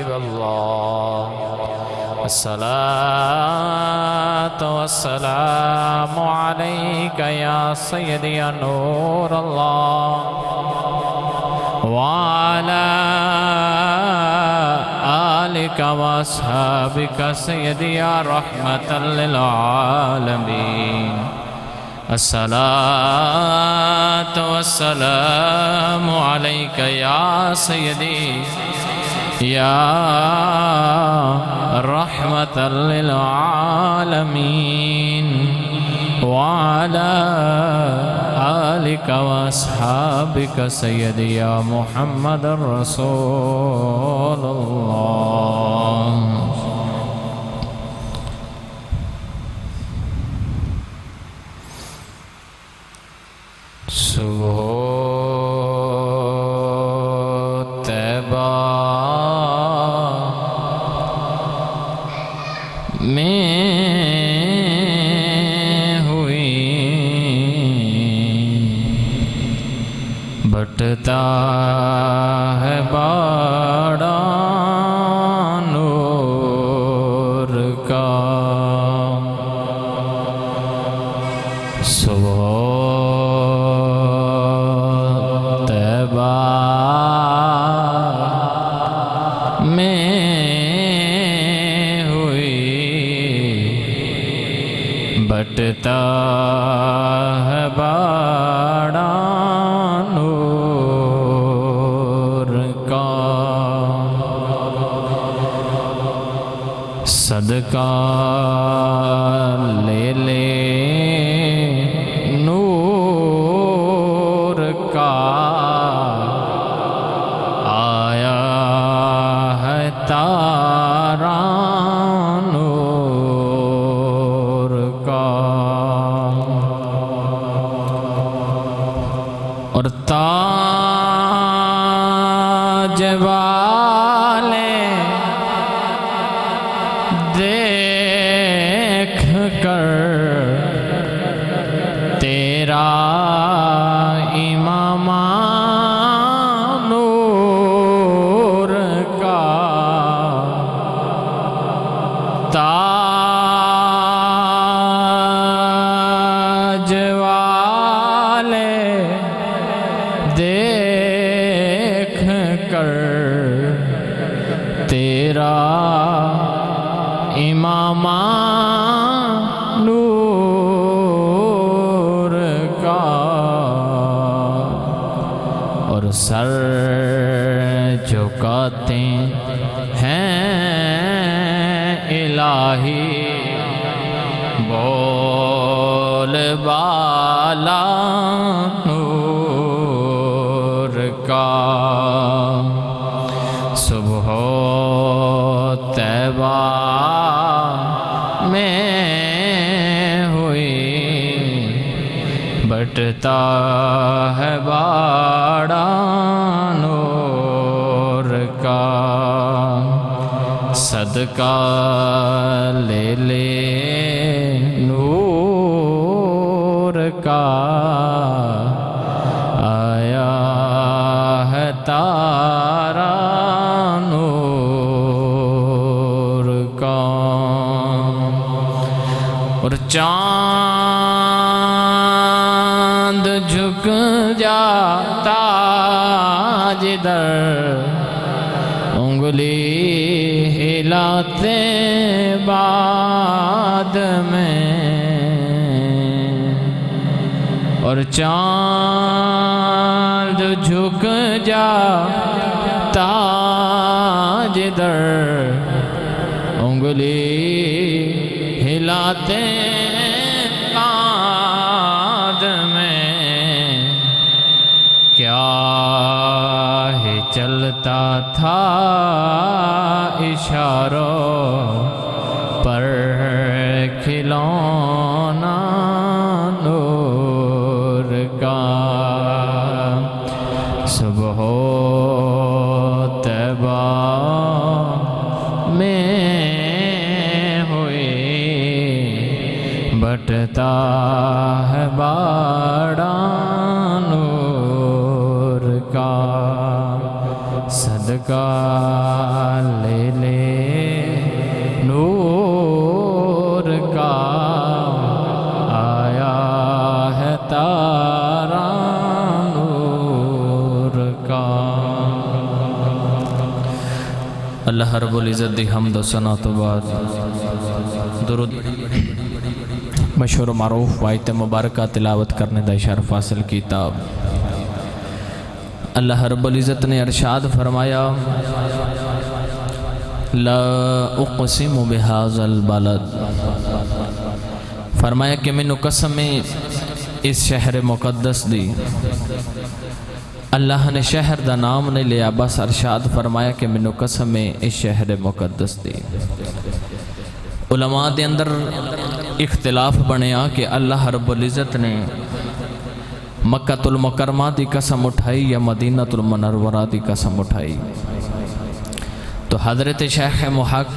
حبیب اللہ الصلاة والسلام علیک یا سیدی یا نور اللہ وعلى آلك وأصحابك سيدي يا رحمة للعالمين الصلاة والسلام عليك يا سيدي يا رحمة للعالمين وعلى آلك وأصحابك سيدي يا محمد رسول الله صبح طیبہ میں بٹتا ہے باڑا نور کا صبح طیبہ میں ہوئی بٹتا ہے باڑا صدقہ لے لے نور کا آیا ہے تارا نور کا اور تاج والے دیکھ کر تیرا امام نور کا تاج والے دیکھ کر تیرا امام نور کا اور سر جھکاتے ہیں الہی بول بالا نور کا صبح طیبہ میں ہوئی بٹتا ہے باڑا نور کا صدقہ لے لے نور کا آیا ہے تارا نور کا اور چاند جھک جاتا جدھر انگلی ہلاتے بعد میں اور چاند جھک جاتا جدھر انگلی ہلاتے بعد میں کیا ہی چلتا تھا اشاروں پر کھلونا نور کا صبح طیبہ میں ہوئی بٹتا ہے باڑا نور کا صدقہ لے اللہ رب العزت دی حمد و ثنا تو بعد درود مشہور و معروف آیت مبارکہ تلاوت کرنے دا شرف حاصل کیتا۔ اللہ رب العزت نے ارشاد فرمایا لا اقسم بہذا البلد، فرمایا کہ مینوں قسم اس شہر مقدس دی۔ اللہ نے شہر دا نام نہیں لیا، بس ارشاد فرمایا کہ مینوں قسم اس شہر مقدس دی۔ علماء دے اندر اختلاف بنیا کہ اللہ رب العزت نے مکہ المکرمہ دی قسم اٹھائی یا مدینہ المنورہ دی قسم اٹھائی۔ تو حضرت شیخ محق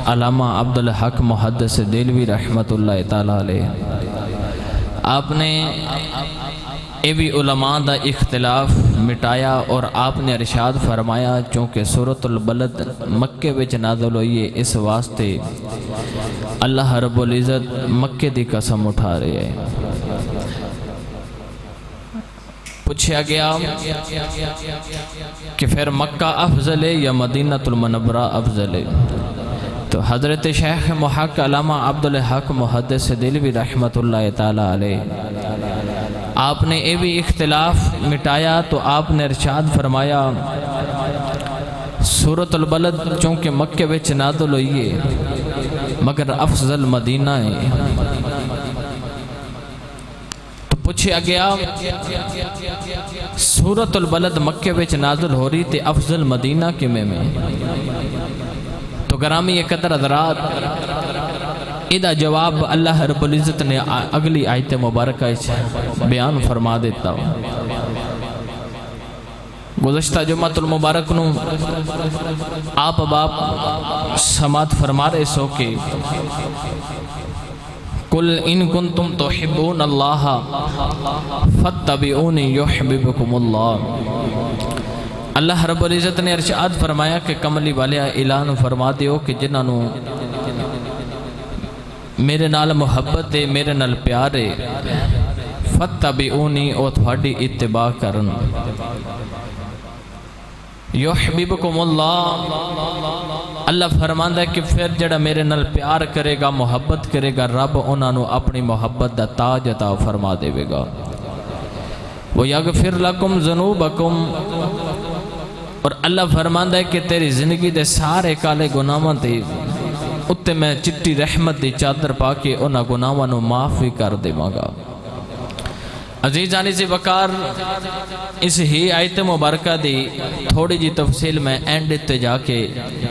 علامہ عبدالحق محدث دہلوی رحمۃ اللہ تعالیٰ علیہ آپ نے یہ بھی علماء دا اختلاف مٹایا اور آپ نے ارشاد فرمایا چونکہ سورۃ البلد مکے وچ نازل ہوئی ہے، اس واسطے اللہ رب العزت مکے دی قسم اٹھا رہے ہیں۔ پوچھا گیا کہ پھر مکہ افضل ہے یا مدینہ المنورہ افضل ہے؟ تو حضرت شیخ محق علامہ عبدالحق محدث دہلوی رحمۃ اللہ تعالیٰ علیہ آپ نے یہ بھی اختلاف مٹایا، تو آپ نے ارشاد فرمایا سورۃ البلد چونکہ مکے وچ نازل ہوئی ہے مگر افضل مدینہ ہے۔ تو پوچھا گیا سورۃ البلد مکے وچ نازل ہو رہی تے افضل مدینہ کیویں میں؟ تو گرامی قدر حضرات ادا جواب اللہ رب العزت نے اگلی آیت مبارکہ بیان فرما دیتا۔ گزشتہ جمعۃ المبارک نو آپ باپ سماعت فرما رہے سو کہ قل ان کنتم تحبون اللہ فاتبعونی یحببکم اللہ۔ اللہ رب العزت نے ارشاد فرمایا کہ کملی والے اعلان فرما دیو کہ جنہاں نو میرے نال محبت ہے، میرے نال پیار ہے، فاتبعونی او تھوڑی اتباع کرن، یحببکم اللہ۔ اللہ فرماندا ہے کہ پھر جڑا میرے نال پیار کرے گا، محبت کرے گا، رب انہاں نو اپنی محبت دا تاج عطا فرما دے گا۔ وَيَغْفِرْ لَكُمْ ذُنُوبَكُمْ، اور اللہ فرماندا ہے کہ تیری زندگی دے سارے کالے گناہاں تے اتے میں چٹی رحمت دی چادر پا کے انہاں گناہاں نو معاف بھی کر دیواں گا۔ عزیزانی سے وقار اس ہی آیت مبارکہ دی تھوڑی جی تفصیل میں اینڈ تے جا کے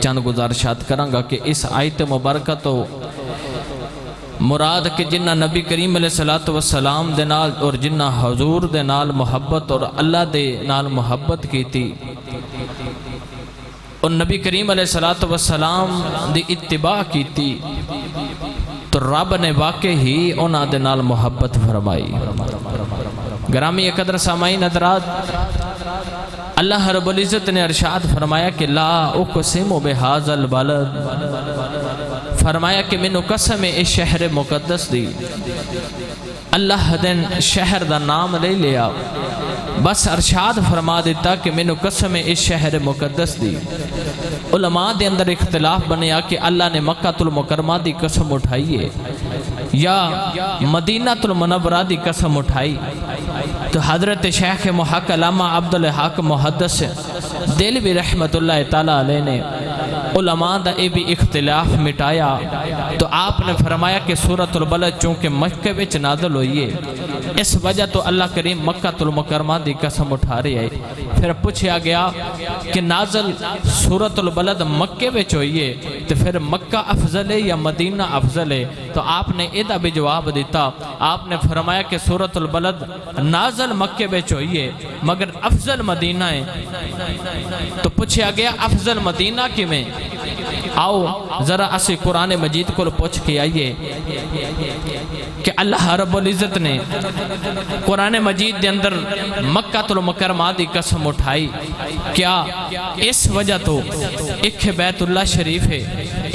چند گزارشات کروں گا کہ اس آیت مبارکہ تو مراد کہ جنہ نبی کریم علیہ السلام دے نال اور جنہ حضور دے نال محبت اور اللہ دے نال محبت کی تھی اور نبی کریم علیہ السلام دی اتباع کی تھی، تو رب نے واقع ہی انہاں دے نال محبت فرمائی۔ گرامی قدر سامعین حضرات، اللہ رب العزت نے ارشاد فرمایا کہ لا اقسم بہذا البلد، فرمایا کہ مینوں قسم اس شہر مقدس دی۔ اللہ دن شہر دا نام لے لیا، بس ارشاد فرما دیتا کہ مینوں قسم اس شہر مقدس دی۔ علماء دے اندر اختلاف بنیا کہ اللہ نے مکہ المکرمہ دی قسم اٹھائی ہے یا مدینہ المنورہ دی قسم اٹھائی۔ تو حضرت شیخ محق علامہ عبدالحق محدث دہلوی رحمۃ اللہ تعالیٰ علیہ نے علماء دا اے بھی اختلاف مٹایا، تو آپ نے فرمایا کہ سورۃ البلد چونکہ مکہ وچ نازل ہوئی ہے، اس وجہ تو اللہ کریم مکہ المکرمہ دی قسم اٹھا رہی ہے۔ پھر پوچھا گیا کہ نازل سورۃ البلد مکے وچ ہوئی ہے تو پھر مکہ افضل ہے یا مدینہ افضل ہے؟ تو آپ نے ادا بھی جواب دیتا، آپ نے فرمایا کہ سورۃ البلد نازل مکے وچ ہوئی ہے مگر افضل مدینہ ہے۔ تو پوچھا گیا افضل مدینہ کیویں؟ آؤ ذرا اسی قرآن مجید کو پوچھ کے آئیے کہ اللہ رب العزت نے قرآن مجید دے اندر مکہ المکرمہ دی قسم اٹھائی، کیا اس وجہ تو ایک بیت اللہ شریف ہے،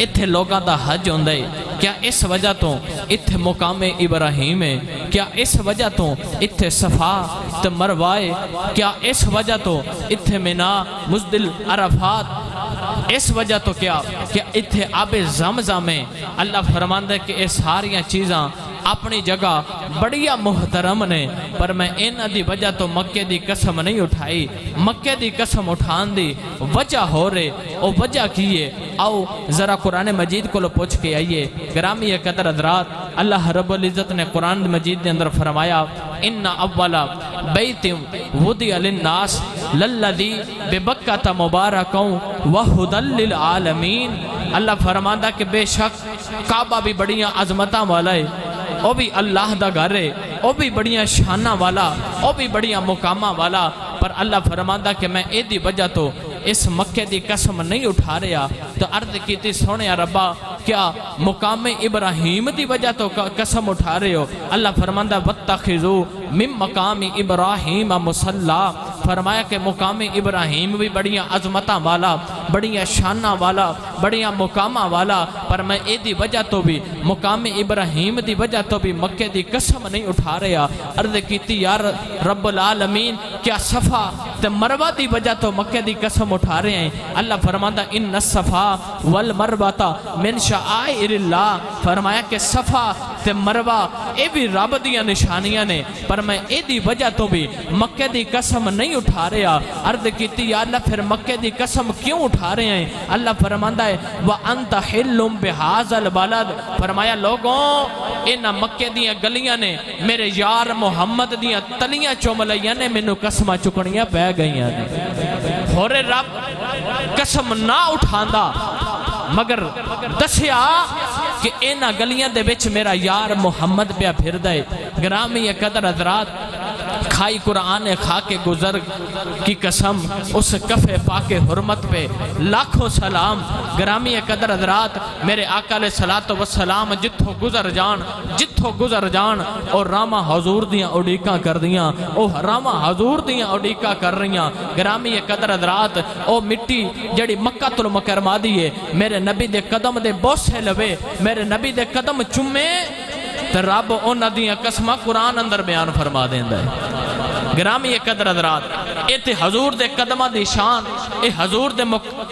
اتھے لوگاں دا حج ہوندہ ہے؟ کیا اس وجہ تو اتھے مقام ابراہیم ہے؟ کیا اس وجہ تو اتھے صفا تے مروہ ہے؟ کیا اس وجہ تو اتھے منی مزدل عرفات اس وجہ تو کیا کہ اتھے آب زمزم میں اللہ فرماندہ ہے کہ یہ ساریاں چیزاں اپنی جگہ بڑیا محترم نے، پر میں ان دی وجہ تو مکے دی قسم نہیں اٹھائی۔ مکے دی قسم اٹھان دی وجہ ہو رہے، او وجہ کیے آؤ ذرا قرآن مجید کو لو پوچھ کے آئیے۔ گرامی قدر حضرات، اللہ رب العزت نے قرآن مجید کے اندر فرمایا ان اولا بیت وضع للناس للذی ببکۃ مبارکا وہدی للعالمین۔ اللہ فرماندہ کہ بے شک کعبہ بھی بڑیاں عظمتاں والا ہے، او بھی اللہ دا گھر ہے، او بھی بڑیاں شانہ والا، او بھی بڑیاں مقامہ والا، پر اللہ فرماندہ کہ میں اے دی وجہ تو اس مکے دی قسم نہیں اٹھا رہا۔ تو عرض کیتی سونے ربا کیا مقام ابراہیم دی وجہ تو قسم اٹھا رہے ہو؟ اللہ فرماندہ واتخذوا من مقام ابراہیم مصلی، فرمایا کہ مقام ابراہیم بھی بڑیاں عظمتاں والا، بڑیاں شانہ والا، بڑیاں مقامہ والا، پر میں اے دی وجہ تو بھی مقام ابراہیم دی وجہ تو بھی مکے دی قسم نہیں اٹھا رہا۔ عرض کیتی یا رب العالمین کیا صفا تے مروہ دی وجہ تو مکے دی قسم اٹھا رہے ہیں؟ اللہ فرماندہ ان الصفا والمروہ من شعائر اللہ، فرمایا کہ صفا تے مروہ اے بھی رب دیاں نشانیاں نے، پر میں اے دی وجہ تو بھی مکے دی قسم نہیں اٹھا رہا۔ عرض کیتی یا اللہ پھر مکے دی قسم کیوں اٹھا رہے ہیں؟ اللہ فرماندہ ہے وَأَنْتَ حِلٌّ بِهَذَا الْبَلَدِ، فرمایا لوگوں انہاں مکے دیاں گلیاں نے میرے یار محمد دیاں تلیاں چوم لیاں نے، مینوں قسمہ چکنیاں پہ گئیاں نے۔ ہورے رب قسم نہ اٹھاندا مگر دسیا کہ اینا گلیاں دے بچ میرا یار محمد پہ پھر دے۔ گرامی قدر حضرات، کھائی قرآن کھا کے گزر کی قسم اس کفے پاک حرمت پہ لاکھوں سلام۔ گرامی قدر حضرات، میرے آقا علیہ السلام جتھو گزر جان اور راما حضور دیاں اڈیکاں کر دیاں، او راما حضور دیاں اڈیکاں کر رہیاں۔ گرامی قدر حضرات، او مٹی جڑی مکہ المکرمہ دیئے میرے نبی دے قدم دے بوسے لوے، میرے نبی دے قدم چمے، تو رب انہاں دیاں قسمہ قرآن اندر بیان فرما دیندہ ہے۔ گرامی قدر حضرات، اے تے حضور دے قدمہ دی شان، اے حضور دے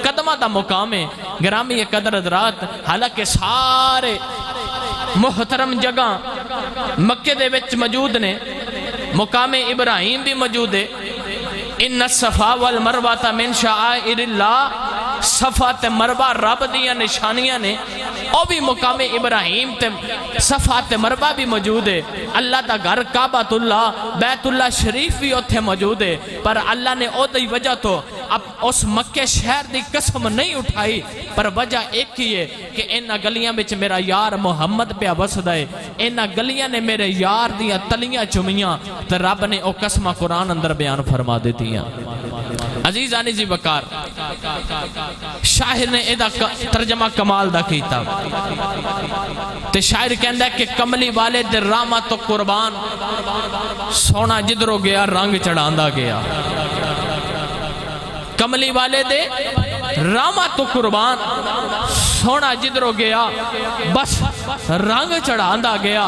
قدمہ دا مقام ہے۔ گرامی قدر حضرات، حالانکہ سارے محترم جگہ مکے دے وچ موجود نے، مقام ابراہیم بھی موجود ہے۔ ان الصفا والمروہ من شعائر اللہ، صفا تے مروہ رب دیاں نشانیاں نے، او بھی مقام ابراہیم تے صفا تے مروہ بھی موجود ہے۔ اللہ دا گھر کعبۃ اللہ بیت اللہ شریف بھی اتھے موجود ہے، پر اللہ نے او دی وجہ تو اب اس مکے شہر دی قسم نہیں اٹھائی، پر وجہ ایک ہی ہے کہ انہاں گلیاں بچ میرا یار محمد پہ وسدا ہے، انہاں گلیاں نے میرے یار دیاں تلیاں چمیاں، تو رب نے او قسمہ قرآن اندر بیان فرما دیتی ہیں۔ عزیز آنی جی بکار، شاعر نے ایدہ ترجمہ کمال دا کیتا، تے شاعر کہندہ ہے کہ کملی والے دے راما تو قربان، سونا جدرو گیا رنگ چڑھاندہ گیا۔ کملی والے دے راما تو قربان، سونا جدرو گیا بس رنگ چڑھاندہ گیا۔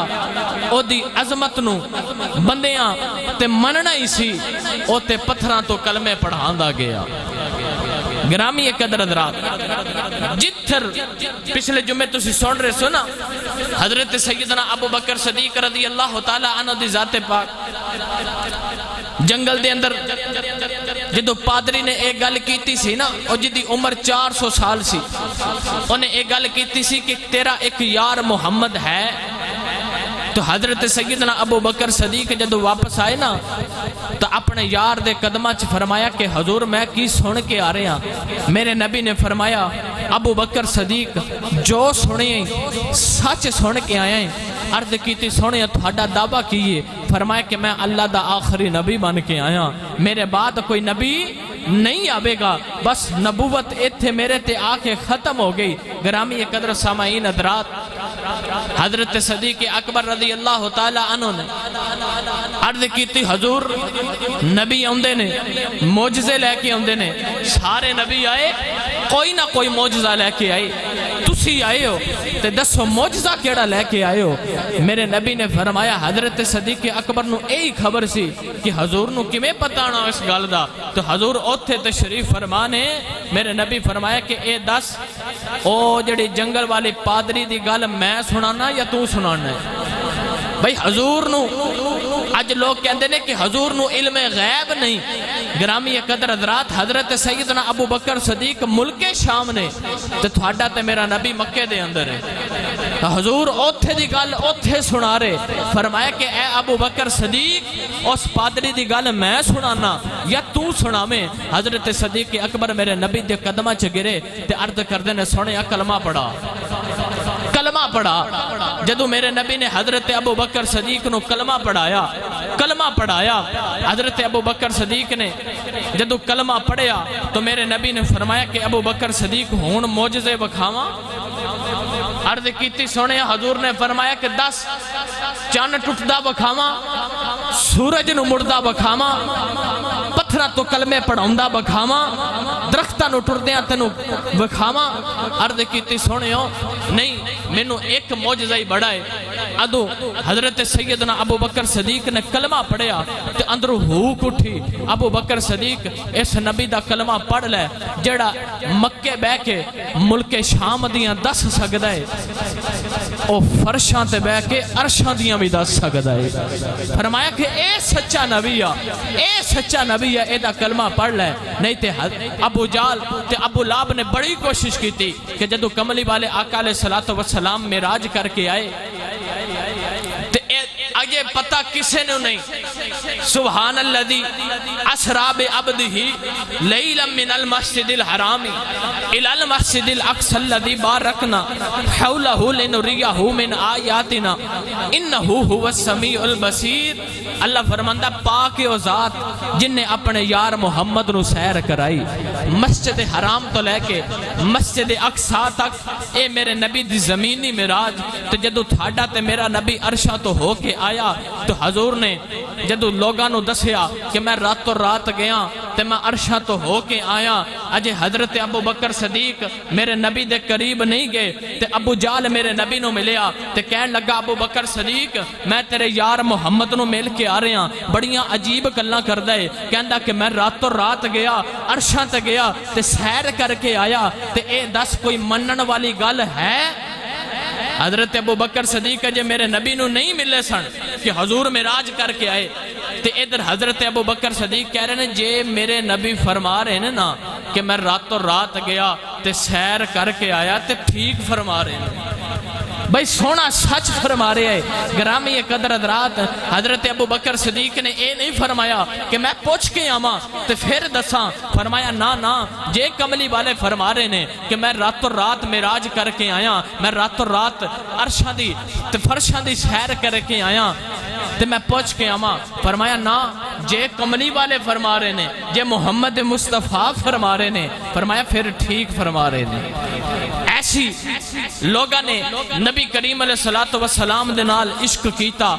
او دی عظمت نو بندیاں تے مننا ہی سی، او تے پتھراں تو کلمے پڑھاندہ گیا۔ گرامی قدر حضرات، جتھر پچھلے جمعے تسی سن رہے سو نا، حضرت سیدنا ابو بکر صدیق رضی اللہ تعالیٰ عنہ دی ذات پاک جنگل دے اندر جدو پادری نے ایک گل کیتی سی نا، اور جدی عمر 400 سال سی، انہیں ایک گل کیتی سی کہ تیرا ایک یار محمد ہے۔ تو حضرت سیدنا ابو بکر صدیق جدو واپس آئے نا، تو اپنے یار دے قدمہ چھ فرمایا کہ حضور میں کی سن کے آ رہے ہیں؟ میرے نبی نے فرمایا ابو بکر صدیق جو سنیں سچ سن کے آئے ہیں۔ عرض کیتی سونے تھوڑا دعویٰ کیے، فرمایا کہ میں اللہ دا آخری نبی بن کے آیا، میرے بعد کوئی نبی نہیں آوے گا، بس نبوت ایتھے میرے تے آکے ختم ہو گئی۔ گرامی قدر سامعین حضرات، حضرت صدیق اکبر رضی اللہ تعالیٰ عنہ نے عرض کیتی حضور نبی آندے نے معجزے لے کے آندے نے، سارے نبی آئے کوئی نہ کوئی معجزہ لے کے آئے، تسی آئے ہو تے دسو موجزہ کیڑا لے کے آئے ہو؟ میرے نبی نے فرمایا حضرت صدیق اکبر نو یہی خبر سی کہ حضور نو کمیں پتانا اس گل دا؟ تو حضور اوتھے تشریف فرمانے میرے نبی فرمایا کہ اے دس او جڑی جنگل والی پادری دی گل میں سنانا یا تو سنانا ہے؟ بھئی حضور نو آج لوگ کہندے نے کہ حضور نو علم غیب نہیں. گرامی قدر حضرات حضرت سیدنا ابو بکر صدیق ملک شام نے تے تھوڑا تے میرا نبی مکے دے اندر ہے. حضور اوتھے دی گل اوتھے سنا رہے. فرمایا کہ اے ابو بکر صدیق اس پادری دی گل میں سنانا یا تو سنا میں؟ حضرت صدیق اکبر میرے نبی دے قدمہ چ گرے تے عرض کردے نے سونے کلمہ پڑھا کلمہ پڑھا. جدو میرے نبی نے حضرت ابو بکر صدیق نو کلمہ پڑھایا حضرت ابو بکر صدیق نے جدو کلمہ پڑھیا تو میرے نبی نے فرمایا کہ ابو بکر صدیق ہون موجزے بکھاواں؟ عرض کیتی سونے حضور نے فرمایا کہ 10 چاند ٹوٹدا بکھاواں، سورج نو مڑدا بکھاواں، پتھراں تو کلمے پڑھاوندا بکھاواں، درختاں نو ٹردیاں تینوں بکھاواں؟ عرض کیتی سونے نہیں مینو ایک موجزہ ہی بڑا ہے. ادو حضرت سیدنا ابو بکر صدیق نے کلمہ پڑھیا تے اندروں ہوک اٹھی. ابو بکر صدیق اس نبی دا کلمہ پڑھ لے جڑا مکے بہ کے ملک شام دیاں 10 سکدا ہے او فرشاں تے بہ کے عرشاں دیاں بھی 10 سکدا ہے. فرمایا کہ اے سچا نبی ہے اے دا کلمہ پڑھ لے. نہیں تے ابو جال تے ابو لاب نے بڑی کوشش کی تھی کہ جدو کملی والے آقا علیہ السلام معراج کر کے آئے تے آگے پتہ کسے نے نہیں. سبحان الذی اسرا بعبدہ لیلا من المسجد الحرام الى المسجد الاقصى الذي باركنا حوله لنريه من آیاتنا انہ هو السمیع البصیر. اللہ فرماندہ پاک او ذات جن نے اپنے یار محمد نو سیر کرائی مسجد حرام تو لے کے مسجد اقصی تک. اے میرے نبی دی زمینی معراج تے جدو تھاڑا تے میرا نبی عرشاں تو ہو کے آیا تو حضور نے جدو لوگاں نو دسیا کہ میں راتوں رات گیا تے میں عرشاں تو ہو کے آیا. اجے حضرت ابو بکر صدیق میرے نبی دے قریب نہیں گئے تے ابو جال میرے نبی نو ملیا تے کہن لگا ابو بکر صدیق میں تیرے یار محمد نو مل کے آ رہے ہیں. بڑیاں عجیب گلاں کردا ہے. کہندا کہ میں راتوں رات گیا عرشاں تے گیا تے سیر کر کے آیا تے اے 10 کوئی منن والی گل ہے؟ حضرت ابو بکر صدیق جے میرے نبی نو نہیں ملے سن کہ حضور معراج کر کے آئے تے ادھر حضرت ابو بکر صدیق کہہ رہے ہیں جے میرے نبی فرما رہے ہیں نا کہ میں راتوں رات گیا تے سیر کر کے آیا تے ٹھیک فرما رہے ہیں. بھائی سونا سچ فرما رہے ہیں. گرامی قدر حضرات حضرت ابو بکر صدیق نے اے نہیں فرمایا کہ میں پوچھ کے آواں تے پھر دساں. فرمایا نا جے کملی والے فرما رہے ہیں کہ میں راتوں رات معراج کر کے آیا میں راتوں رات عرشاں دی تے فرشاں دی سیر کر کے آیا تے میں پوچھ کے آواں. فرمایا نا جے کملی والے فرما رہے ہیں جے محمد مصطفیٰ فرما رہے ہیں فرمایا پھر ٹھیک فرما رہے ہیں. ایسی لوگاں نے نبی کریم علیہ السلام دے نال عشق کیتا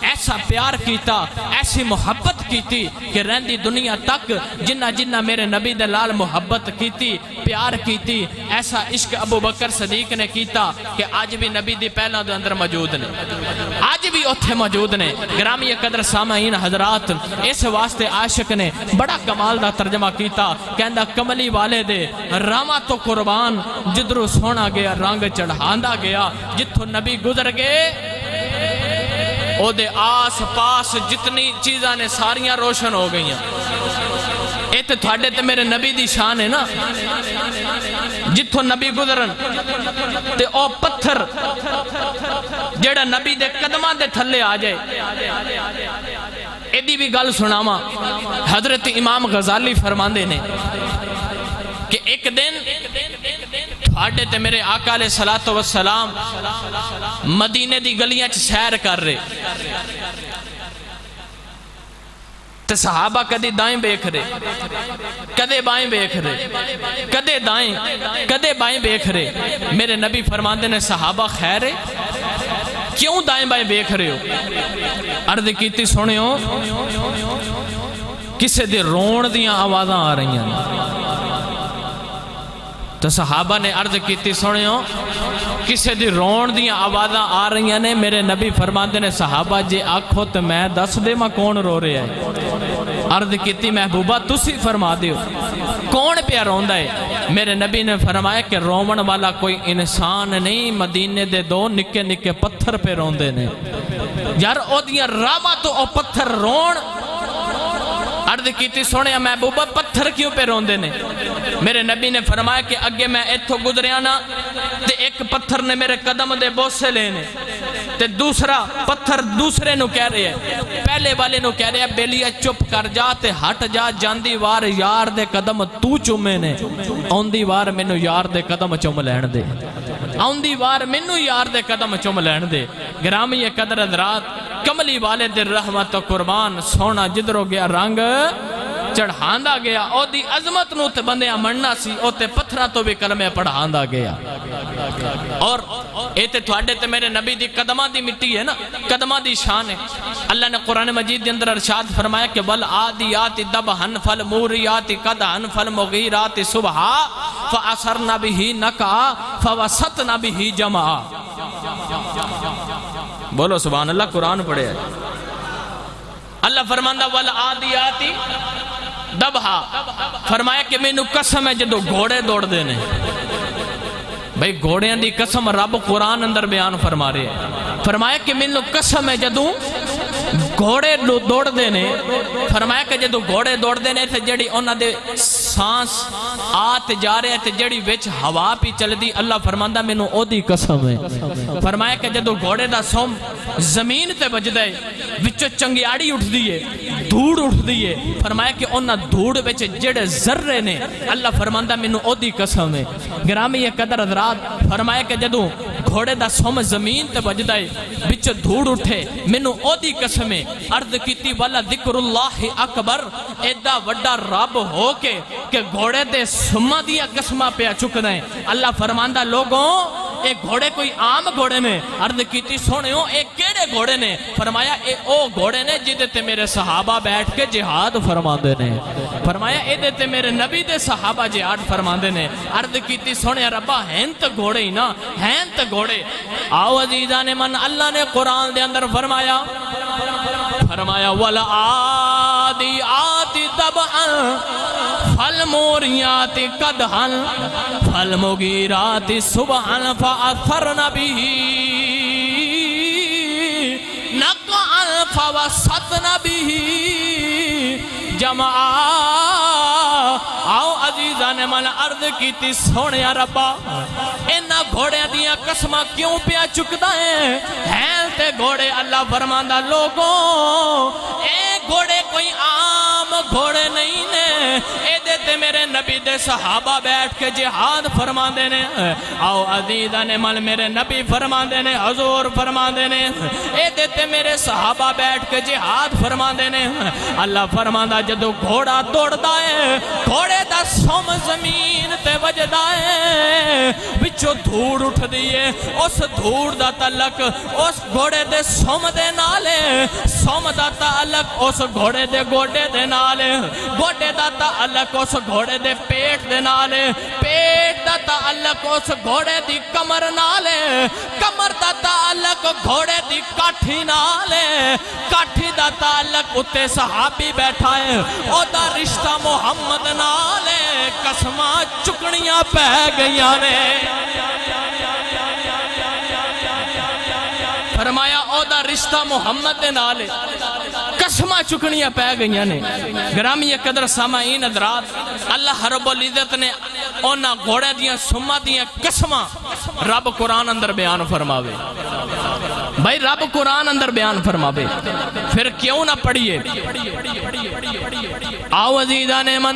ایسا پیار کیتا ایسی محبت کیتی کہ رہندی دنیا تک جنہ میرے نبی دے لال محبت کیتی پیار کیتی ایسا عشق ابو بکر صدیق نے کیتا کہ آج بھی نبی دی پہلا دے اندر موجود نے آج بھی اتھے موجود نے. گرامی قدر سامعین حضرات اس واسطے عاشق نے بڑا کمال دا ترجمہ کیتا. کہندا کملی والے دے راواں تو قربان جدرو سونا گیا رنگ چڑھاندا گیا جتھو نبی گزر گئے او دے آس پاس جتنی چیزاں نے ساریاں روشن ہو گئی ہیں. اے تے تھوڑے تے میرے نبی دی شان ہے نا. جتھو نبی گزرن تے او پتھر جڑا نبی دے قدماں دے تھلے آ جائے. ایدی بھی گل سناواں. حضرت امام غزالی فرماندے نے کہ ایک دن تھوڑے تے میرے آقا علیہ السلام مدینے دی گلیاں چ سیر کر رہے تے صحابہ کدی دائیں بیکھ رہے کدے بائیں بیکھ رہے کدے دائیں کدے بائیں بیکھ رہے. میرے نبی فرماندے نے صحابہ خیر ہے کیوں دائیں بائیں بیکھ رہے ہو؟ عرض کیتی سونے ہو کسے دے رون دیاں آوازاں آ رہی ہیں. تو صحابہ نے عرض کیتی سونے ہو کسے دی رون دیاں آوازاں آ رہی نے، میرے نبی فرماندے نے صحابہ جے آکھو تو میں دس دے ماں کون رو رہا ہے؟ عرض کیتی محبوبہ تسی فرما دیو کون پیا روندا ہے؟ میرے نبی نے فرمایا کہ رومن والا کوئی انسان نہیں، مدینے دے دو نکے نکے پتھر پہ روندے نے یار، او دیاں راما تو او پتھر رون۔ عرض کیتی سونے محبوبہ پتھر کیوں پہ روندے نے؟ میرے نبی نے فرمایا کہ اگے میں ایتھو گزریا نا تے ایک پتھر نے میرے قدم دے بوسے لینے تے دوسرا پتھر دوسرے نو کہہ رہے ہیں، پہلے والے نو کہہ رہے ہیں بیلیا چپ کر جا تے ہٹ جا، جاندی وار یار دے قدم تو چومے نے، آندی وار مینو یار دے قدم چوم لین دے، آندی وار مینو یار دے قدم چوم لین دے۔ گرامی قدر حضرات، کملی والے دے رحمت و قربان سونا جدرو گیا رنگ چڑھاندہ گیا، او دی عظمت نو تے بندیاں مننا سی، او تے پتھرہ تو بھی کلمے پڑھاندہ گیا۔ اور اے تے تھوڑے تے میرے نبی دی قدمہ دی مٹی ہے نا، قدمہ دی شان ہے۔ اللہ نے قرآن مجید دے اندر ارشاد فرمایا کہ وَالْعَادِيَاتِ دَبْحًا فَالْمُورِيَاتِ قَدْحًا فَالْمُغِيرَاتِ صُبْحًا فَأَثَرْنَ بِهِ نَقْعًا فَوَسَطْنَ بِهِ جَمْعًا۔ بولو سبحان اللہ، قرآن پڑھے ہے۔ اللہ فرماندہ وَالْعَادِيَاتِ دَبْحًا، فرمایا کہ میں نو قسم ہے جدو گھوڑے دوڑ دینے، بھئی گھوڑیاں دی قسم رب قرآن اندر بیان فرما رہے ہیں، فرمایا کہ میں نو قسم ہے جدو گھوڑے دوڑ دینے، فرمایا کہ جدو گھوڑے دوڑ دینے تھے جڑی انہاں دے سانس آت جا رہے تھے جڑی وچ ہوا پی چل دی، اللہ فرماندہ میں نو او دی قسم ہے۔ فرمایا کہ جدو گھوڑے دا سوم زمین تے بج دے وچو چنگیاڑی اٹھ دیئے، دھوڑ اٹھ دیئے، فرمایا کہ انہاں دھوڑ وچ جڑے ذرے نے، اللہ فرماندہ میں نو او دی قسم ہے۔ گرامی یہ قدر حضرات، فرمایا کہ جدو گھوڑے دا سوم زمین تے بج دے وچو دھوڑ اٹھے میں نو او دی قسم ہے۔ عرض کیتی والا ذکر اللہ اکبر، ایدہ وڈا رب ہو کے کہ گھوڑے دے سمہ دیا قسمہ پہ چکنا ہے۔ اللہ فرماندہ لوگوں اے گھوڑے کوئی عام گھوڑے نے؟ عرض کیتی سونیوں اے کیڑے گھوڑے نے؟ فرمایا اے او گھوڑے نے جدے تے میرے صحابہ بیٹھ کے جہاد فرماندے نے، فرمایا اے دے تے میرے نبی دے صحابہ جہاد فرماندے نے۔ عرض کیتی سونے ربا ہیں تو گھوڑے ہی نا، ہیں تو گھوڑے۔ آؤ عزیزان من، اللہ نے قرآن دے اندر فرمایا وَالْعَادِيَاتِ دَبْحًا فَالْمُورِيَاتِ قَدْحًا فَالْمُغِيرَاتِ صُبْحًا فَأَثَرْنَ بِهِ نَقْعًا فَوَسَطْنَ بِهِ جَمْعًا۔ آؤ عزیزان من، عرض کیتی سونے ربا انہاں گھوڑے دیاں قسمہ کیوں پیا چکدا ہیں تے گھوڑے؟ اللہ فرماندہ لوگوں اے گھوڑے کوئی عام گھوڑے نہیں نے، اے دیتے میرے نبی دے صحابہ بیٹھ کے جہاد فرماندے نے۔ آؤ عزیزان من، میرے نبی فرماندے نے، حضور فرماندے نے، اے دیتے میرے صحابہ بیٹھ کے جہاد فرماندے نے۔ اللہ فرماندہ جدو گھوڑا دوڑ دائے، گھوڑے دا سوم زمین تے وجدہ ہے، بچو دھوڑ اٹھ دیئے، اس دھوڑ دا تعلق اس گھوڑے دے سوم دے نالے، سوم دا تعلق اس گھوڑے دے گوڑے دے نالے، گوڑے دا تعلق اس گھوڑے دے پیٹ دے نالے، پیٹ دا تعلق اس گھوڑے دی کمر نالے، کمر دا تعلق گھوڑے دی کاٹھی نالے، کاٹھی دا تعلق اتے صحابی بیٹھا ہے، او دا رشتہ محمد نالے، قسمہ چکنیاں پہ گئیاں نے۔ فرمایا او دا رشتہ محمد نالے، قسمہ چکنیاں پہ گئیاں نے۔ گرامی قدر سامعین حضرات، اللہ رب العزت نے اونا گھوڑے دیاں سمہ دیاں قسمہ رب قرآن اندر بیان فرماوے، بھائی رب قرآن اندر بیان فرماوے، پھر کیوں نہ پڑھیے؟ آؤ عزیزان من،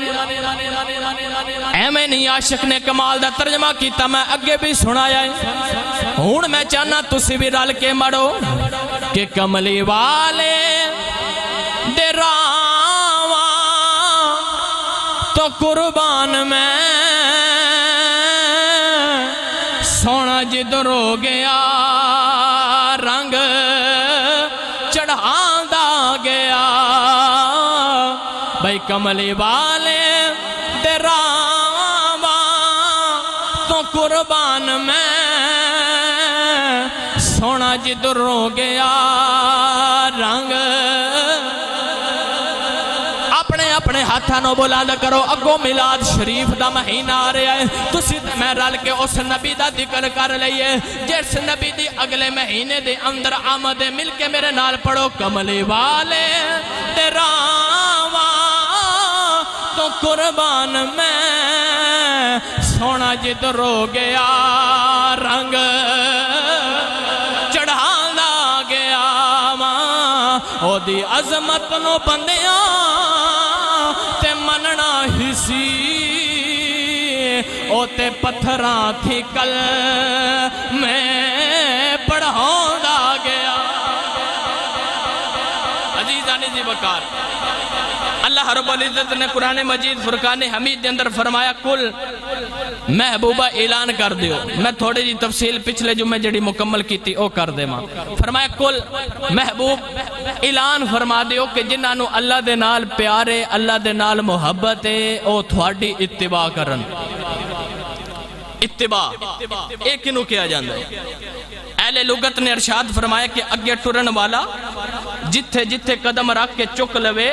اے میں نہیں عاشق نے کمال دا ترجمہ کیتا، میں اگے بھی سنایا ہے، ہون میں چاہنا تسی بھی رل کے مڑو کہ کملی والے دے راواں تو قربان میں سونا جدر ہو گیا رنگ چڑھاندہ گیا، بھائی کملی والے دے راواں تو قربان میں سونا جدر ہو گیا رنگ اپنے ہاتھانوں بلند کرو اگو میلاد شریف دا مہینہ آ رہا ہے تسی تے میں رل کے اس نبی دا ذکر کر لئیے جس نبی دی اگلے مہینے دے اندر آمد مل کے میرے نال پڑھو کملی والے تیراواں تو قربان میں سونا جدر ہو گیا رنگ چڑھانا گیا ماں او دی عظمت نو بندیاں تے مننا ہی سی او تے پتھراں تھی کل میں پڑھاؤں گیا عزیزانی جی بکار اللہ رب العزت نے قرآن مجید فرقان حمید دے اندر فرمایا کل محبوبہ اعلان کر دیو میں تھوڑی جی تفصیل پچھلے جو میں جڑی مکمل کی تھی او کر دے ماں فرمایا کل محبوب اعلان فرما دیو کہ جنہاں نو اللہ دے نال پیارے اللہ دے نال محبت ہے او تھوڑی اتباع کرن اتباع ایک انہوں کیا جاندہ ہے اہل لغت نے ارشاد فرمایا کہ اگے ٹرن والا جتھے جتھے قدم رکھ کے چک لوے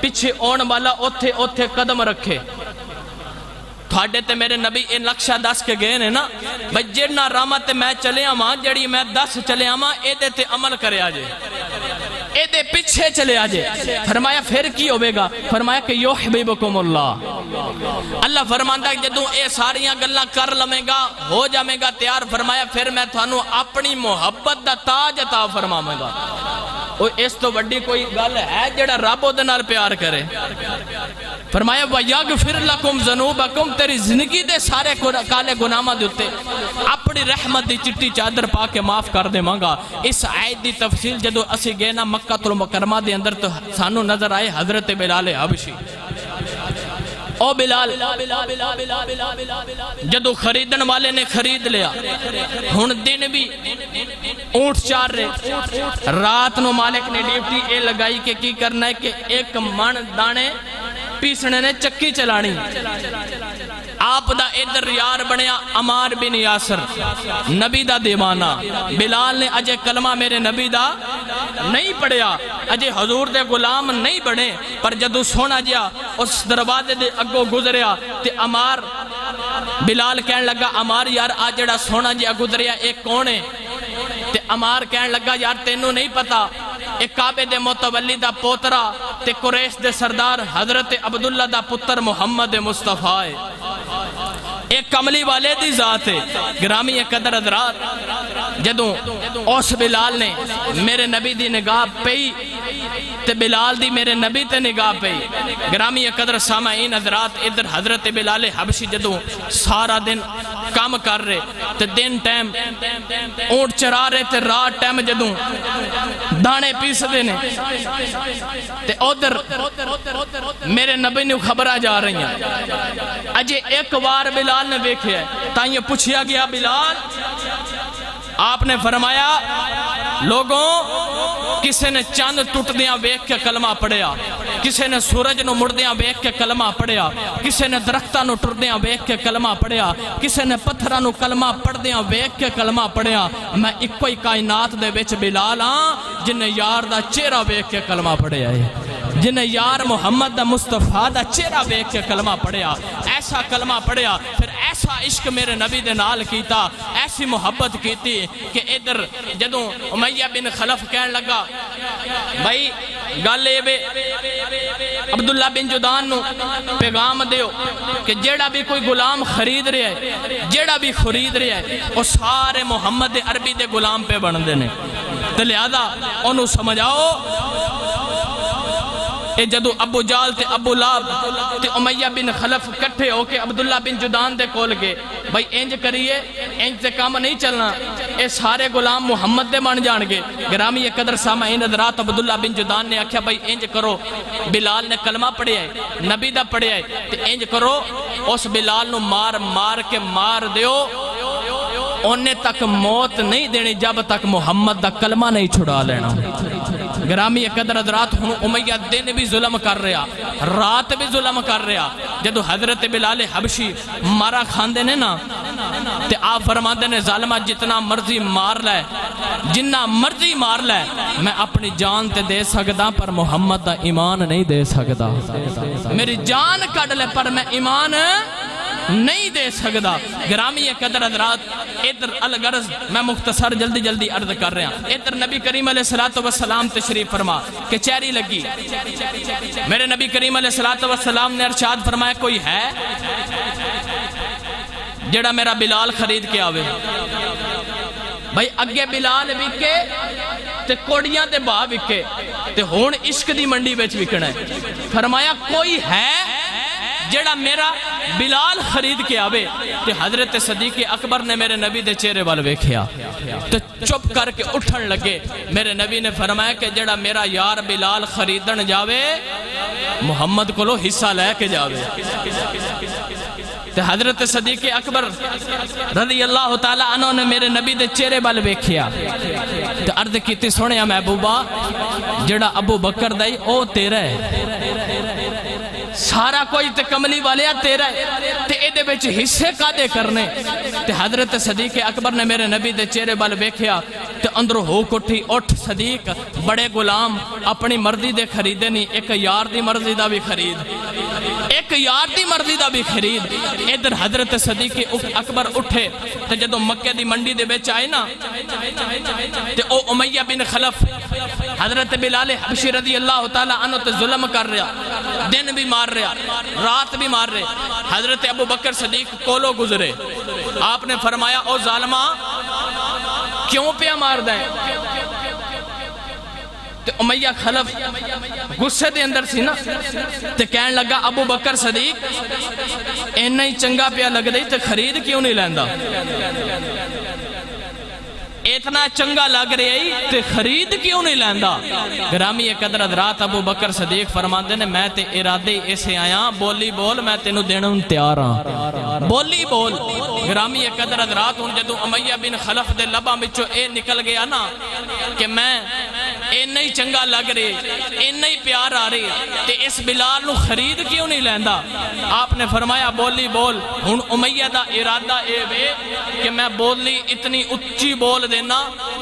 پیچھے اون والا اوتھے اوتھے قدم رکھے تھوڑے تے میرے نبی اے نقشہ دس کے گئے نا بھئی جڑنا راما تے میں چلے آماں جڑی میں دس چلے آماں اے دے تے عمل کرے آجے اے دے پیچھے چلے آجے فرمایا پھر کی ہوئے گا فرمایا کہ یحببکم اللہ اللہ فرماندہ کہ جدوں اے ساریاں گلاں کر لمیں گا ہو جامیں گا تیار فرمایا پھر میں تھانوں اپنی محبت دا تاج عطا فرماؤں گا اس تو بڑی کوئی گل ہے جڑا رب دے نال پیار کرے فرمایا وَيَغْفِرْ لَكُمْ ذَنُوبَكُمْ تیری زندگی دے سارے کالے گناہاں دے اُتے اپنی رحمت دی چٹی چادر پا کے معاف کر دے مانگا اس آیت دی تفصیل جدو اسی گئے نا مکہ المکرمہ دے اندر تو سانو نظر آئے حضرت بلال حبشی او بلال جدو خریدن والے نے خرید لیا ہن دن بھی اونٹ چار رہے رات نو مالک نے ڈیوٹی اے لگائی کہ کی کرنا ہے کہ ایک من دانے پیسنے نے چکی چلانی آپ دا ادھر یار بنیا عمار بن یاسر نبی دا دیوانہ بلال نے اجے کلمہ میرے نبی دا نہیں پڑھیا اجے حضور دے غلام نہیں بنے پر جدو سونا جیا اس دروازے دے اگو گزریا تے عمار بلال کہنے لگا عمار یار آج جڑا سونا جیا گزریا ایک کونے تے عمار کہنے لگا یار تینوں نہیں پتا ایک کعبے دے متولی دا پوترا تے قریش دے سردار حضرت عبداللہ دا پتر محمد مصطفیٰ ایک کملی والے دی ذات ہے گرامی قدر حضرات جدوں اس بلال نے میرے نبی دی نگاہ پئی تے بلال دی میرے نبی تے نگاہ پئی گرامی قدر سامعین حضرات ادھر حضرت بلال حبشی جدوں سارا دن کام کر رہے تے دن ٹائم اونٹ چرا رہے تے رات ٹائم جدوں دانے پیس دینے تے ادھر میرے نبی نے خبرہ جا رہی ہیں اجے ایک وار بلال نے دیکھے ہے تائیں یہ پوچھیا گیا بلال آپ نے فرمایا لوگوں کسے نے چاند ٹوٹ دیاں بیک کے کلمہ پڑھیا کسے نے سورج نو مڑ دیاں بیک کے کلمہ پڑھیا کسے نے درختہ نو ٹر دیاں بیک کے کلمہ پڑھیا کسے نے پتھرہ نو کلمہ پڑھ دیاں بیک کے کلمہ پڑھیا میں ایک کوئی کائنات دے بیچ بلال ہاں جنہیں یار دا چہرہ بیک کے کلمہ پڑھیا ہے جنہیں یار محمد دا مصطفیٰ دا چہرہ بیک کے کلمہ پڑھیا ایسا کلمہ پڑھیا پھر ایسا عشق میرے نبی دے نال کیتا ایسی محبت کیتی کہ ادھر جدوں امیہ بن خلف کہنے لگا بھائی گالے بے عبداللہ بن جدان نو پیغام دیو کہ جیڑا بھی کوئی غلام خرید رہے ہے جیڑا بھی خرید رہے ہے وہ سارے محمد عربی دے غلام پہ بن دینے تو لہذا انہوں سمجھاؤ اے جدو ابو جال تے ابو لاب تے امیہ بن خلف کٹھے ہو کے عبداللہ بن جدان دے کول گئے بھائی انج کریے انج تے کام نہیں چلنا اے سارے غلام محمد دے بن جان گے گرامی یہ قدر سامعین حضرات عبداللہ بن جدان نے آکھیا بھائی انج کرو بلال نے کلمہ پڑھیا ہے نبی دا پڑھیا ہے تے انج کرو اس بلال نو مار مار کے مار دیو انہیں تک موت نہیں دینی جب تک محمد دا کلمہ نہیں چھڑا لینا گرامی قدر حضرات ہوں امیہ دن بھی ظلم کر رہا رات بھی ظلم کر رہا جدو حضرت بلال حبشی مارا کھاندے نے نا تے آپ فرماندے نے ظالمہ جتنا مرضی مار لے جنہ مرضی مار لے میں اپنی جان تے دے سکدا پر محمد دا ایمان نہیں دے سکدا میری جان کٹ لے پر میں ایمان نہیں دے سکدا گرامی قدر حضرات ادھر الغرض میں مختصر جلدی عرض کر رہا ہوں ادھر نبی کریم علیہ السلام تشریف فرما کہ چہری لگی میرے نبی کریم علیہ السلام نے ارشاد فرمایا کوئی ہے جڑا میرا بلال خرید کے آوے بھائی اگے بلال وکے تے کوڑیاں تے باہ وکے تے ہون عشق دی منڈی بیچ وکنا ہے فرمایا کوئی ہے جڑا میرا بلال خرید کے آوے تے حضرت صدیق اکبر نے میرے نبی دے چہرے وال ویکھیا تے چپ کر کے اٹھن لگے میرے نبی نے فرمایا کہ جڑا میرا یار بلال خریدن جاوے محمد کو لو حصہ لے کے جاوے تے حضرت صدیق اکبر رضی اللہ تعالیٰ عنہ نے میرے نبی دے چہرے وال ویکھیا تے عرض کیتی سونیا محبوبا جڑا ابو بکر دائی او تیرا ہے سارا کوئی تے کملی والیا تیرا ہے تے ایدے بیچ حصے قادے کرنے تے حضرت صدیق اکبر نے میرے نبی دے چہرے بال ویکھیا تے اندروں ہو کٹھی اٹھ صدیق بڑے غلام اپنی مرضی دے خریدے نہیں ایک یار دی مرضی دا بھی خرید ایک یار دی مرضی دا بھی خرید ادھر حضرت صدیق اکبر اٹھے تے جدو مکہ دی منڈی دے بیچ آئے نا تے او امیہ بن خلف حضرت بلال حبشی رضی اللہ تعالیٰ عنہ تے ظلم کر رہا دن بھی مار رہا رات بھی مار رہے حضرت ابو بکر صدیق کولو گزرے آپ نے فرمایا او ظالمہ کیوں پہ مار دائیں تے امیہ خلف غصے دے اندر سی نا تے کہن لگا ابو بکر صدیق اینا ہی چنگا پیا لگ رہی تے خرید کیوں نہیں لیندہ اتنا چنگا لگ رہی تے خرید کیوں نہیں لیندہ گرامی قدر حضرات ابو بکر صدیق فرماندے نے میں تے ارادے ایسے آیا بولی بول میں تینوں دینوں تیار ہاں بولی بول گرامی قدر حضرات ان جدو امیہ بن خلف دے لبا بچو اے نکل گیا نا کہ میں اے نہیں چنگا لگ رہے اے نہیں پیار آ رہے تے اس بلال نو خرید کیوں نہیں لیندہ آپ نے فرمایا بولی بول ہن امیہ دا ارادہ اے وے کہ میں بولی اتنی اچھی بول دینا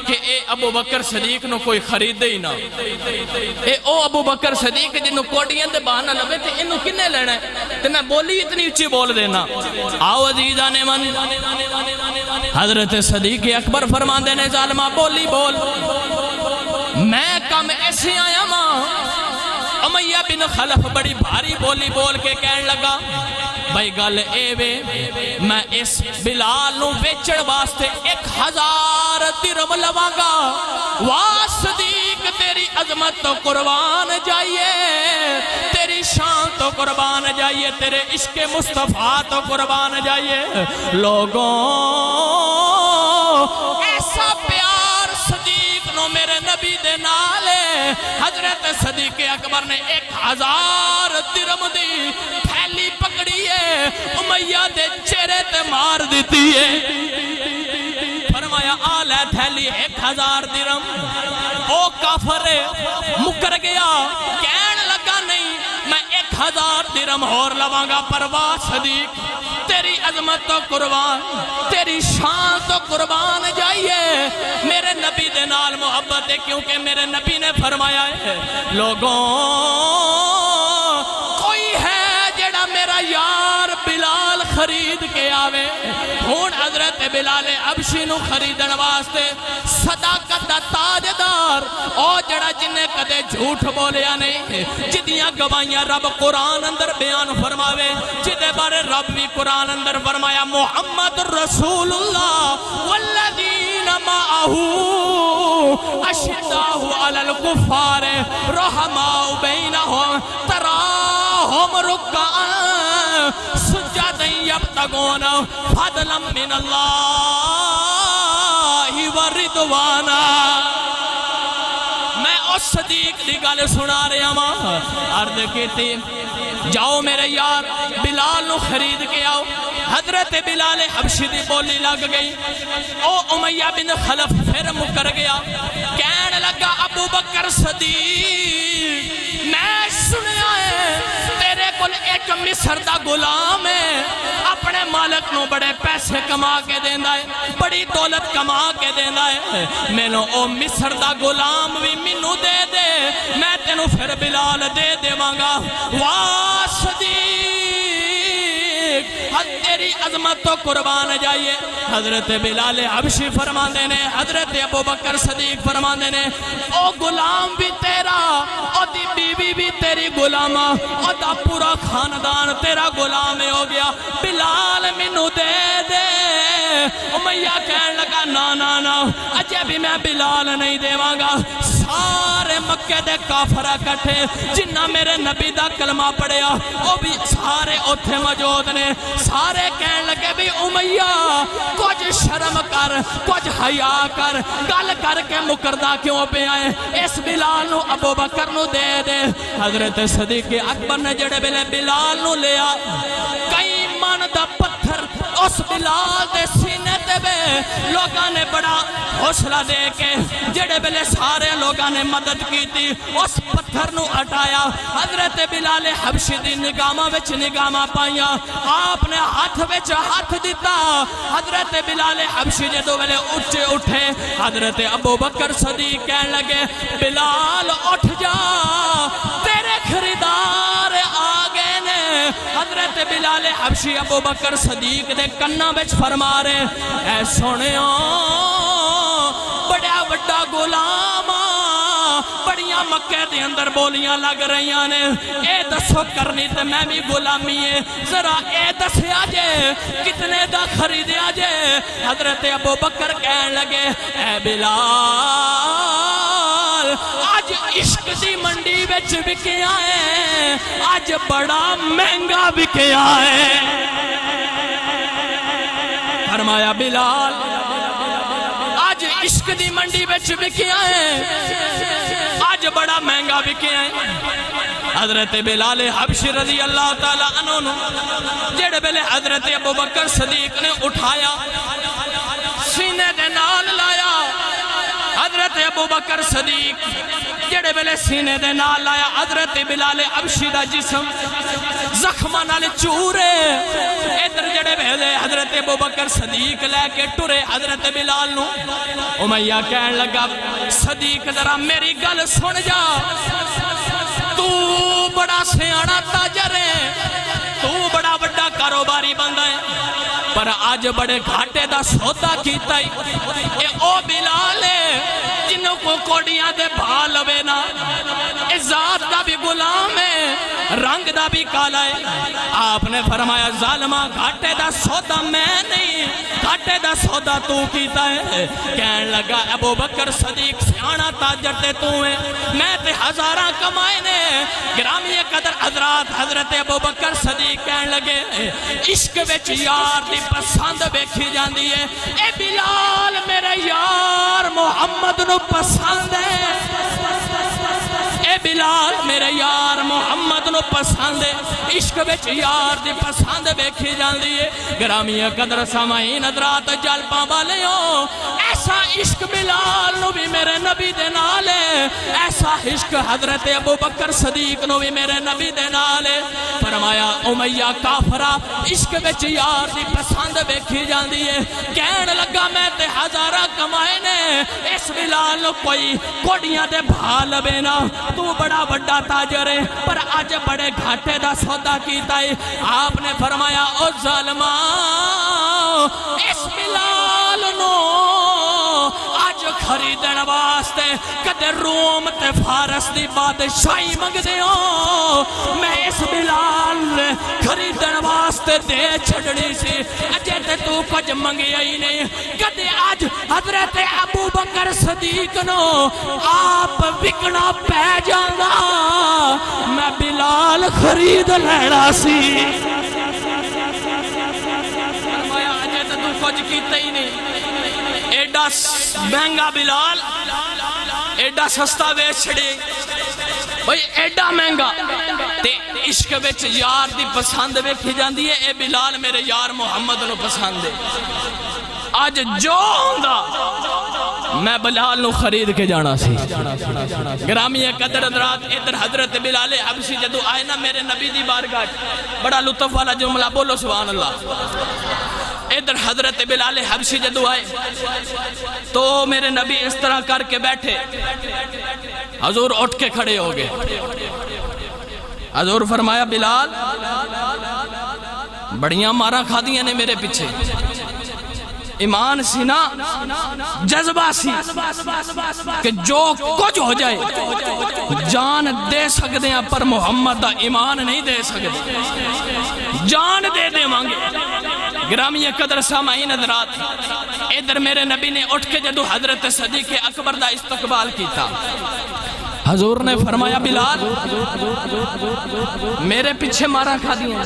کہ اے ابو بکر صدیق نو کوئی خریدے ہی نا اے او ابو بکر صدیق جنو کوڑیاں دے بہانہ لبے تے انو کنے لینا ہے تے میں بولی اتنی اچھی بول دینا آؤ عزیزان من حضرت صدیق اکبر فرماندے نے ظالمہ بولی بول میں کم ایسے آیا ماں امیہ بن خلف بڑی بھاری بولی بول کے کہن لگا بھائی گل اے وے میں اس بلال نو بیچڑ واسطے 1000 درم لواں گا واہ صدیق تیری عظمت تو قربان جائیے تیری شان تو قربان جائیے تیرے عشق مصطفیٰ تو قربان جائیے لوگوں ایسا پیار صدیق نو میرے نبی دے نالے حضرت صدیق اکبر نے 1000 درم دی پھیلی پکڑی ہے امیہ دے چہرے تے مار دیتی ہے فرمایا آل ہے تھیلی 1000 درم او کافر مکر گیا کہن لگا نہیں میں 1000 درم اور لواں گا پرواہ صدیق تیری عظمت تو قربان تیری شان تو قربان جائیے میرے نبی دے نال محبت ہے کیونکہ میرے نبی نے فرمایا ہے لوگوں کوئی ہے جڑا میرا یار بلال خرید کے آوے ہون حضرت بلال حبشی نو خریدن واسطے صداقت دا تاجدار او جڑا جنہیں کدے جھوٹ بولیا نہیں جدیاں گوائیاں رب قرآن اندر بیان فرماوے جدے بارے رب بھی قرآن اندر فرمایا محمد رسول اللہ والذین معہو اشداء علی الکفار رحماء بینہم تراہم رکعاں سجداً یبتغون فضلا من اللہ ورضوانا میں اس صدیق دی گل سنا رہا ماں عرض کیتی جاؤ میرے یار بلال نو خرید کے آؤ حضرت بلال حبشی دی بولی لگ گئی او امیہ بن خلف پھر مکر گیا کہنے لگا ابو بکر صدیق میں سنیا ہے تیرے کل ایک مصر دا غلام ہے اپنے مالک نو بڑے پیسے کما کے دینا ہے بڑی دولت کما کے دینا ہے مینو او مصر دا غلام بھی مینو دے دے میں تینو پھر بلال دے دے مانگا واہ صدیق تیری عظمت تو قربان جائیے حضرت بلال حبشی فرماندے نے حضرت ابو بکر صدیق فرماندے نے او غلام بھی تیرا او دی بیوی بھی تیری غلامہ او دا پورا خاندان تیرا غلام ہو گیا بلال منو دے دے امیہ کہنے لگا نا نا اجے بھی میں بلال نہیں دے مانگا سارے مکہ دے کافرہ کٹھے جنہ میرے نبی دا کلمہ پڑھیا وہ بھی سارے اتھے موجود نے سارے کہنے لگے بھی امیہ کچھ شرم کر کچھ حیا کر گل کر کے مکردہ کیوں پہ آئے اس بلال نو ابو بکر نو دے دے حضرت صدیق اکبر نے جڑے بلے بلال نو لیا کئی من دا پتھر اس بلال دے سینے تے بے لوگاں نے بڑا حوصلہ دے کے جڑے بلے سارے لوگاں نے مدد کی تھی اس پتھر نو ہٹایا حضرت بلال حبشی دی نگامہ وچ نگامہ پائیا آپ نے ہاتھ وچ ہاتھ دیتا حضرت بلال حبشی جدو بلے اٹھے اٹھے حضرت ابو بکر صدیق کہنے لگے بلال اٹھ جا تیرے خریدار آگے نے حضرت بلال حبشی ابو بکر صدیق دے کنہ وچ فرما رہے اے سونیوں بڑا بڑا غلام بڑیاں مکہ دے اندر بولیاں لگ رہی نے اے دسو کرنی تے میں بھی غلامی ہے ذرا اے دسے آجے کتنے دا خرید آجے حضرت ابو بکر کہنے لگے اے بلال آج عشق دی منڈی وچ بکیا ہے آج بڑا مہنگا بکیا ہے فرمایا بلال آج عشق دی منڈی وچ بکیا ہے آج بڑا مہنگا بکیا ہے حضرت بلال حبشی رضی اللہ تعالیٰ عنہ جڑے بلے حضرت ابو بکر صدیق نے اٹھایا سینے دے نال لایا حضرت ابو بکر صدیق جڑے بلے سینے دے نال لایا حضرت بلال حبشی دا جسم زخمہ نال چورے ادھر جڑے بھیلے حضرت ابو بکر صدیق لے کے ٹرے حضرت بلال نو امیہ کہنے لگا صدیق ذرا میری گل سن جا تو بڑا سیاڑا تاجر ہے تو بڑا بڑا کاروباری بندہ ہے پر آج بڑے گھاٹے دا سودا کیتا ہے اے او بلال ہے جنہوں کو کوڑیاں دے بھال ہوئے نا اے ذات دا بھی غلام ہے رنگ دا بھی کالا ہے آپ نے فرمایا ظالمہ گھاٹے دا سودا میں نہیں گھاٹے دا سودا تو کیتا ہے کہنے لگا ابو بکر صدیق سیانا تاجر تے تو ہے میں تے ہزاراں کمائے نے گرامی قدر حضرات حضرت ابو بکر صدیق کہنے لگے عشق وچ یار دی پسند بیکھی جاندی ہے اے بلال میرے یار محمد نو پسند ہے اے بلال میرے یار محمد نو پسند ہے عشق وچ یار دی پسند بیکھی جاندی ہے گرامی قدر سامعین حضرات جلپاں والے ہو ایسا عشق بلال نو بھی میرے نبی دے نال ہے ایسا عشق حضرت ابو بکر صدیق نو بھی میرے نبی دے نال ہے فرمایا امیہ کافرہ عشق وچ یار دی پسند بیکھی جاندی ہے کہنے لگا میں تے ہزارہ کمائے نے اس بلال نو کوئی کوڑیاں دے بھال بینا تو بڑا بڑا تاجر ہے پر آج بڑے گھاٹے دا سودا کیتا ہے آپ نے فرمایا او ظالمہ اس بلال نو آج خریدن واسطے کدے روم تے فارس دی بادشاہی منگ دے ہو میں اس بلال خریدن واسطے دے چھڑنی سی اجے تے تو کچھ منگی ہی نہیں کدے آج حضرت ابو بکر صدیق نو آپ وکنا پہ جاندہ میں بلال خرید لینا سی فرمایا اجے تے تو کچھ کیتا ہی نہیں ایڈا مہنگا بلال ایڈا سستا بیچ چھڑے بھئی ایڈا مہنگا تے عشق وچ یار دی پسند ویکھی جاندی ہے اے بلال میرے یار محمد نو پسند ہے آج جو ہوندا میں بلال نو خرید کے جانا سی گرامی قدر حضرات ادھر حضرت بلال حبشی جدو آئے نا میرے نبی دی بارگاہ بڑا لطف والا جملہ بولو سبحان اللہ ادھر حضرت بلال حبشی جدو آئے تو میرے نبی اس طرح کر کے بیٹھے حضور اٹھ کے کھڑے ہو گئے حضور فرمایا بلال بڑیاں مارا کھا دیا نے میرے پیچھے ایمان سی نا جذبہ سی کہ جو کچھ ہو جائے جان دے سکتے ہیں پر محمد دا ایمان نہیں دے سکتے جان دے دے مانگے گرامی قدر سامعین حضرات ادھر میرے نبی نے اٹھ کے جدو حضرت صدیق اکبر دا استقبال کیتا حضور نے فرمایا بلال میرے پیچھے مارا کھا دیا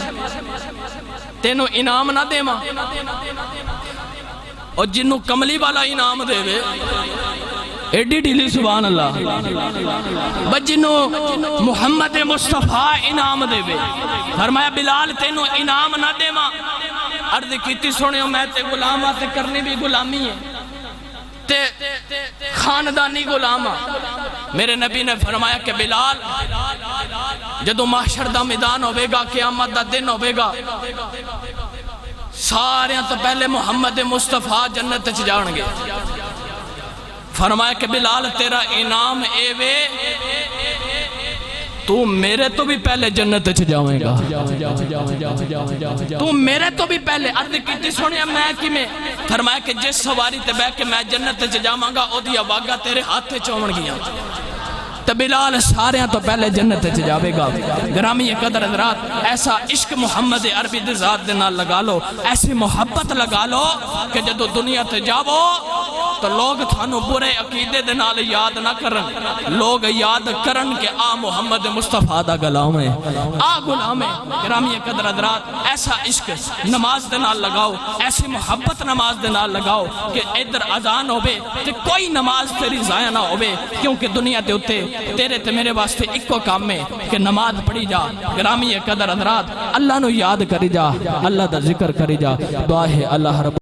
تینوں انعام نہ دے ماں اور جنہوں کملی والا انعام دے وے ایڈی ڈیلی سبحان اللہ بس جنہوں محمد مصطفیٰ انعام دے وے فرمایا بلال تینوں انعام نہ دے ماں عرض کیتی سونے میں تے غلام آتے کرنی بھی غلامی ہے تے خاندانی غلام میرے نبی نے فرمایا کہ بلال جدو محشر دا میدان ہوئے گا قیامت دا دن ہوئے گا سارے تو پہلے محمد مصطفیٰ جنت چ جان گے فرمایا کہ بلال تیرا انعام اے وے تو میرے تو بھی پہلے جنت چ جاویں گا تو میرے تو بھی پہلے عرض کیتی سنیا میں کی میں فرمایا کہ جس سواری تے بہ کے میں جنت چ جاواں گا او دی آواگا تیرے ہاتھ چومن گیا تو بلال سارے تو پہلے جنت چ جاوے گا گرامی قدر حضرات ایسا عشق محمد عربی دی ذات دے نال لگا لو ایسی محبت لگا لو کہ جدو دنیا تے جاؤ تو لوگ تھانو برے عقیدے دے نال یاد نہ کرن لوگ یاد کرن کہ آ محمد مصطفیٰ دا غلام ہے آ غلام ہے گرامی قدر حضرات ایسا عشق نماز دے نال لگاؤ ایسی محبت نماز دے نال لگاؤ کہ ادھر اذان ہوئے کہ کوئی نماز تیری ضائع نہ ہوئے کیونکہ دنیا دے ہوتے تیرے تے میرے واسطے ایک کام ہے کہ نماز پڑھی جا گرامی قدر حضرات اللہ نو یاد کری جا اللہ دا ذکر کری جا دعا ہے اللہ رب